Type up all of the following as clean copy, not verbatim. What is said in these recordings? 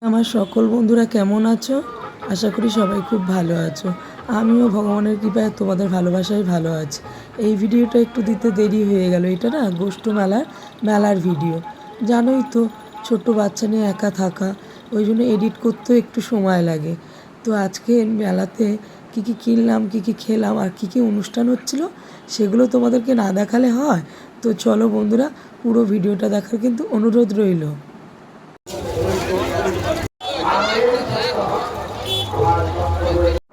আমার সকল বন্ধুরা কেমন আছো? আশা করি সবাই খুব ভালো আছো। আমিও ভগবানের কৃপায় তোমাদের ভালোবাসায় ভালো আছি। এই ভিডিওটা একটু দিতে দেরি হয়ে গেল। এটা না গোষ্ঠ মেলার ভিডিও। জানোই তো, ছোট বাচ্চা নিয়ে একা থাকা, ওই জন্য এডিট করতেও একটু সময় লাগে। তো আজকে মেলাতে কী কী কিনলাম, কী কী খেলাম আর কী কী অনুষ্ঠান হচ্ছিল, সেগুলো তোমাদেরকে না দেখালে হয়? তো চলো বন্ধুরা, পুরো ভিডিওটা দেখার কিন্তু অনুরোধ রইল।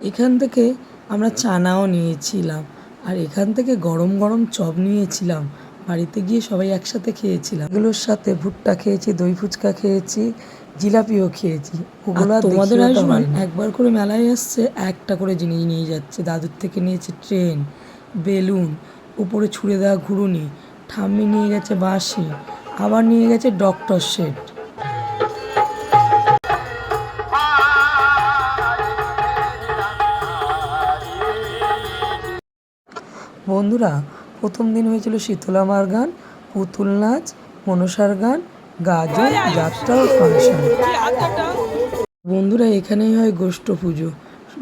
এখান থেকে আমরা চানাও নিয়েছিলাম, আর এখান থেকে গরম গরম চপ নিয়েছিলাম। বাড়িতে গিয়ে সবাই একসাথে খেয়েছিলাম। এগুলোর সাথে ভুট্টা খেয়েছি, দই ফুচকা খেয়েছি, জিলাপিও খেয়েছি। ওগুলো তোমাদের আয়ুষ্মান একবার করে মেলায় আসছে, একটা করে জিনিস নিয়ে যাচ্ছে। দাদুর থেকে নিয়েছে ট্রেন, বেলুন, উপরে ছুঁড়ে দেওয়া ঘুরুনি, ঠাম্মি নিয়ে গেছে বাঁশি, আবার নিয়ে গেছে ডক্টর সেট। বন্ধুরা, প্রথম দিন হয়েছিল শীতলা মার গান, পুতুল নাচ, মনসার গান, গাজন, যাত্রা ও ফাংশন। বন্ধুরা, এখানেই হয় গোষ্ঠ পুজো।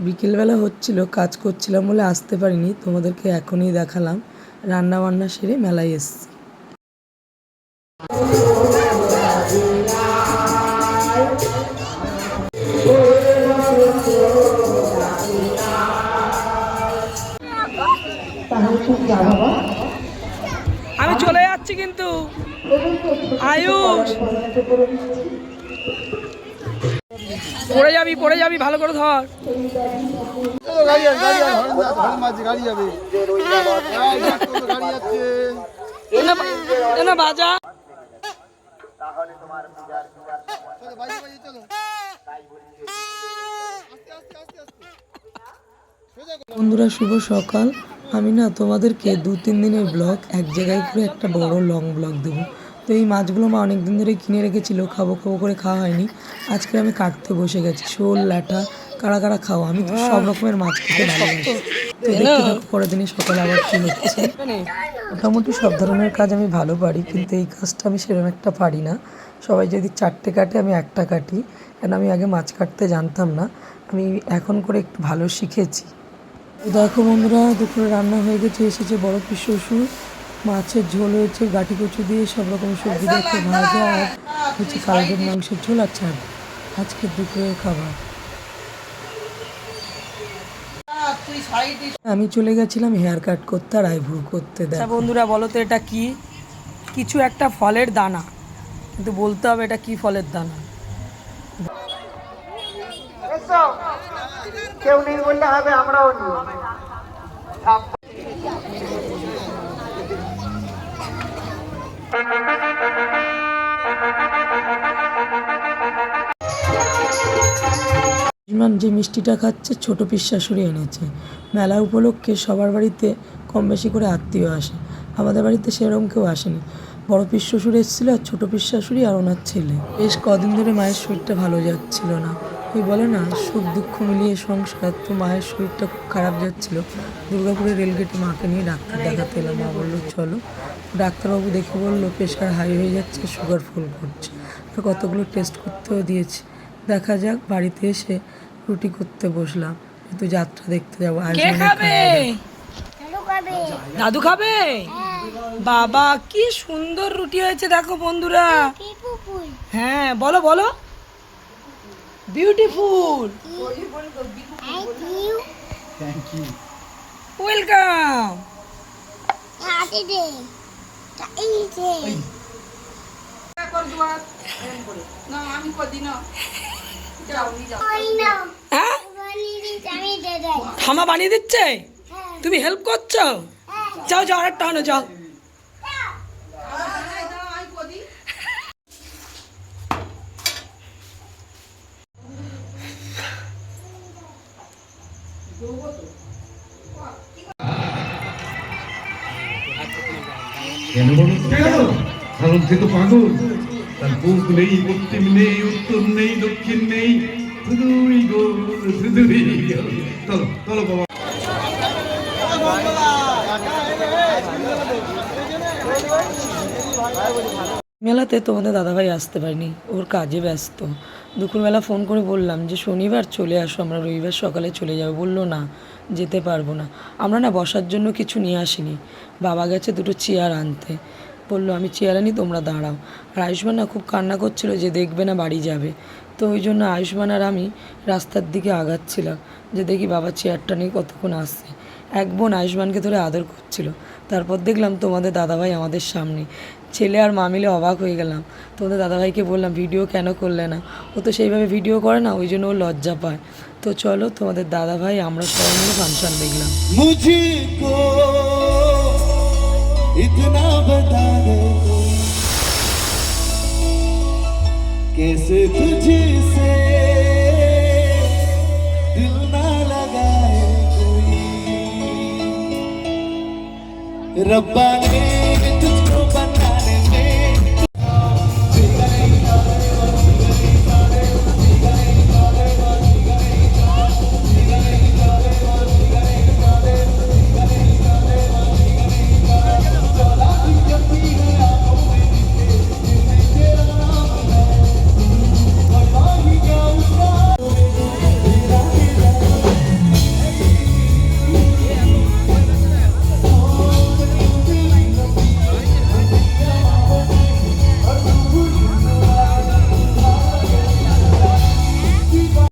বিকেলবেলা হচ্ছিল, কাজ করছিলাম বলে আসতে পারিনি, তোমাদেরকে এখনই দেখালাম। রান্না বান্না সেরে মেলায় এসছি। আমি চলে যাচ্ছি কিন্তু। আয়ুষ, পড়ে যাবি, ভালো করে ধর। বাজা বন্ধুরা, শুভ সকাল। আমি না তোমাদেরকে 2-3 দিনের ব্লগ এক জায়গায় করে একটা বড় লং ব্লগ দেবো। তো এই মাছগুলো মা অনেক দিন ধরেই কিনে রেখেছিল, খাবো করে খাওয়া হয়নি। আজকে আমি কাটতে বসে গেছি। শোল, ল্যাঠা, কারা কারা খাও? আমি তো সব রকমের মাছ খেতে ভালোবাসি। তো দেখতে থাকো পরের দিনই সকালে আবার কি হচ্ছে। মোটামুটি সব ধরনের কাজ আমি ভালো পারি, কিন্তু এই কাজটা আমি সেরকম একটা পারি না। সবাই যদি 4টে কাটে, আমি একটা কাটি, কেন আমি আগে মাছ কাটতে জানতাম না। আমি এখন করে একটু ভালো শিখেছি। দেখো বন্ধুরা, দুপুরে রান্না হয়ে গেছে। এসেছে বড় পিস শ্বশুর, মাছের ঝোল হয়েছে গাঠি কচু দিয়ে, সব রকম সবজি দিয়ে একটা ভাজা, আর হচ্ছে কালকের মাংসের ঝোল আর চাল। আজকে দুপুরের খাবার। আমি চলে গেছিলাম হেয়ার কাট করতে আর আইব্রো করতে। দেখো বন্ধুরা, বলো তো এটা কি? কিছু একটা ফলের দানা, কিন্তু বলতে হবে এটা কি ফলের দানা। কেউ নেই বললে হবে, আমরাও নেই। যে মিষ্টিটা খাচ্ছে, ছোট পিস শাশুড়ি এনেছে। মেলা উপলক্ষে সবার বাড়িতে কম বেশি করে আত্মীয় আসে। আমাদের বাড়িতে সেরকম কেউ আসেনি। বড় পিস শ্বশুর এসেছিল, আর ছোটো পিস শাশুড়ি আর ওনার ছেলে। বেশ কদিন ধরে মায়ের শরীরটা ভালো যাচ্ছিল না। ওই বলে না, সুখ দুঃখ মিলিয়ে সংসার। তো মায়ের শরীরটা খুব খারাপ যাচ্ছিল। দুর্গাপুরের রেলগেটে মাকে নিয়ে ডাক্তার দেখাতে এলাম। মা বললো চলো। ডাক্তারবাবু দেখে বললো প্রেশার হাই হয়ে যাচ্ছে, সুগার ফুল করছে। আর কতগুলো টেস্ট করতেও দিয়েছে। দেখা যাক। বাড়িতে এসে রুটি করতে বসলাম, কিন্তু যাত্রা দেখতে যাবো। দাদু খাবে? বাবা, কি সুন্দর রুটি হয়েছে দেখো বন্ধুরা। হ্যাঁ, বলো বলো। বিউটিফুল। ওয়েলকাম। থামা বানিয়ে দিচ্ছে, তুমি হেল্প করছো? যাও যাও, আরেকটা আনো, যাও। কেন বলুন? কারণ সে তো পাগল। তার বুক নেই, পশ্চিম নেই, উত্তর নেই, দক্ষিণ নেই, শুধুই গোল, শুধুই গোল। চলো চলো বাবা। মেলাতে তোমাদের দাদাভাই আসতে পারেনি, ওর কাজে ব্যস্ত। দুপুরবেলা ফোন করে বললাম যে শনিবার চলে আসো, আমরা রবিবার সকালে চলে যাবো। বললো না, যেতে পারবো না। আমরা না বসার জন্য কিছু নিয়ে আসিনি, বাবা গেছে দুটো চেয়ার আনতে। বললো আমি চেয়ার আনি, তোমরা দাঁড়াও। আর আয়ুষ্মান না খুব কান্না করছিলো যে দেখবে না বাড়ি যাবে। তো ওই জন্য আয়ুষ্মান আর আমি রাস্তার দিকে আগাচ্ছিলাম যে দেখি বাবা চেয়ারটা নিয়ে কতক্ষণ আসছে। এক বোন আয়ুষ্মানকে ধরে আদর করছিল। তারপর দেখলাম তোমাদের দাদাভাই আমাদের সামনে। ছেলে আর মা মিলে অবাক হয়ে গেলাম। তোমাদের দাদাভাইকে বললাম ভিডিও কেন করলে না, ও তো সেইভাবে ভিডিও করে না, ওই জন্য ও লজ্জা পায়। তো চলো তোমাদের দাদাভাই আমরা সবাই মিলে ফাংশন দেখলাম। मुझको इतना बता दे कैसे तुझसे दिल ना लगाए कोई। रब्बा ने तुझको बनाने में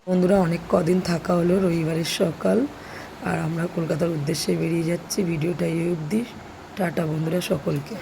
বন্ধুরা অনেক কদিন থাকা হলো, রবিবারের সকাল, আর আমরা কলকাতার উদ্দেশ্যে বেরিয়ে যাচ্ছি। ভিডিওটা এই অবধি। টাটা বন্ধুরা সকলকে।